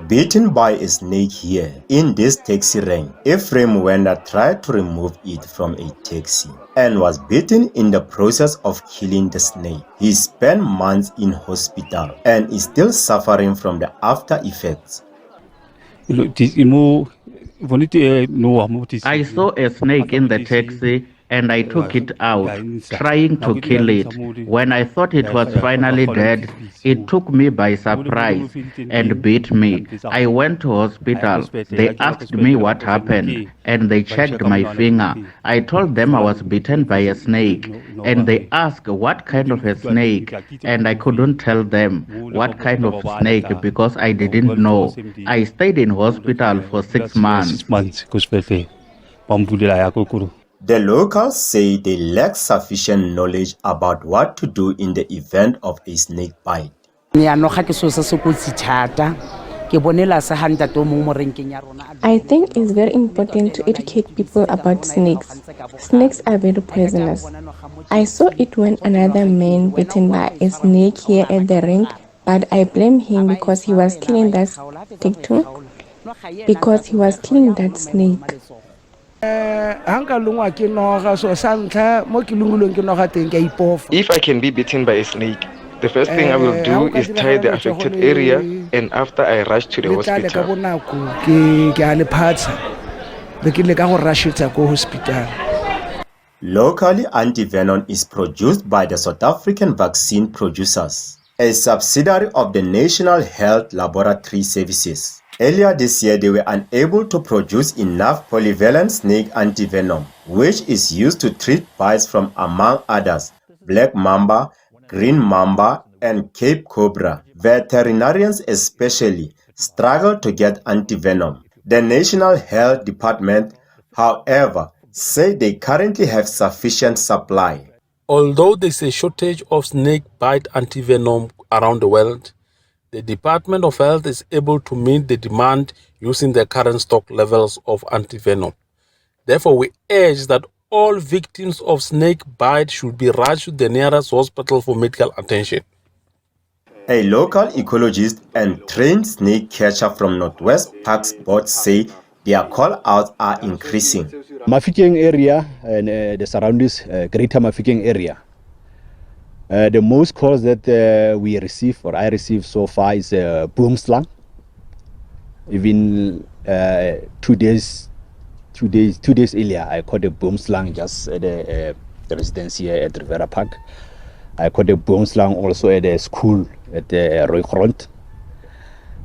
Bitten by a snake here in this taxi rank. Ephraim Wenda tried to remove it from a taxi and was bitten in the process of killing the snake. He spent months in hospital and is still suffering from the after effects. I saw a snake in the taxi and I took it out, trying to kill it. When I thought it was finally dead, it took me by surprise and bit me. I went to hospital. They asked me what happened and they checked my finger. I told them I was bitten by a snake and they asked what kind of a snake, and I couldn't tell them what kind of snake because I didn't know. I stayed in hospital for 6 months. The locals say they lack sufficient knowledge about what to do in the event of a snake bite. I think it's very important to educate people about snakes. Snakes are very poisonous. I saw it when another man bitten by a snake here at the rink, but I blame him because he was killing that snake. If I can be bitten by a snake, the first thing I will do is tie the affected area, and after I rush to the hospital. Locally, anti-venom is produced by the South African Vaccine Producers, a subsidiary of the National Health Laboratory Services. Earlier this year, they were unable to produce enough polyvalent snake antivenom, which is used to treat bites from, among others, black mamba, green mamba, and Cape cobra. Veterinarians especially struggle to get antivenom. The National Health Department, however, say they currently have sufficient supply. Although there's a shortage of snake bite antivenom around the world, the Department of Health is able to meet the demand using the current stock levels of antivenom. Therefore, we urge that all victims of snake bite should be rushed to the nearest hospital for medical attention. A local ecologist and trained snake catcher from Northwest Parks Board say their call-outs are increasing. Mafikeng area and the surroundings, greater Mafikeng area. The most calls that we receive, or I receive so far, is boom slang. Even 2 days earlier, I caught a boom slang just at the residence here at Rivera Park. I caught a boom slang also at the school at Rooigrond.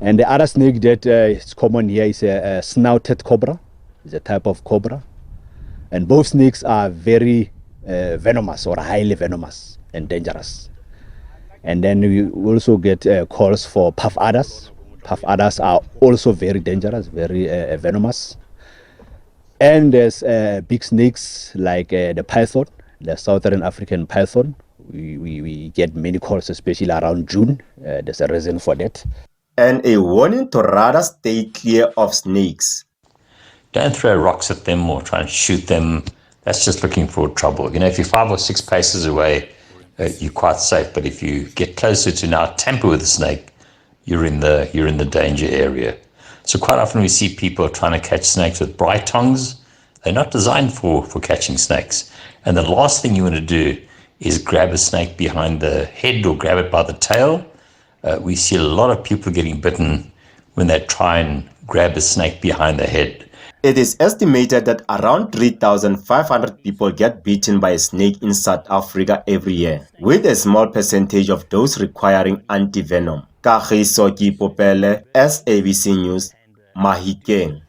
And the other snake that is common here is a snouted cobra. It's a type of cobra. And both snakes are very venomous or highly venomous and dangerous. And then we also get calls for puff adders. Puff adders are also very dangerous, very venomous. And there's big snakes like the python, the Southern African python. We get many calls, especially around June. There's a reason for that. And a warning to rather stay clear of snakes. Don't throw rocks at them or try and shoot them. That's just looking for trouble. If you're 5 or 6 paces away, you're quite safe. But if you get closer to now tamper with a snake, you're in the danger area. So quite often we see people trying to catch snakes with bright tongs. They're not designed for catching snakes. And the last thing you want to do is grab a snake behind the head or grab it by the tail. We see a lot of people getting bitten when they try and grab a snake behind the head. It is estimated that around 3,500 people get bitten by a snake in South Africa every year, with a small percentage of those requiring antivenom. Kagiso Kipopele, SABC News, Mahikeng.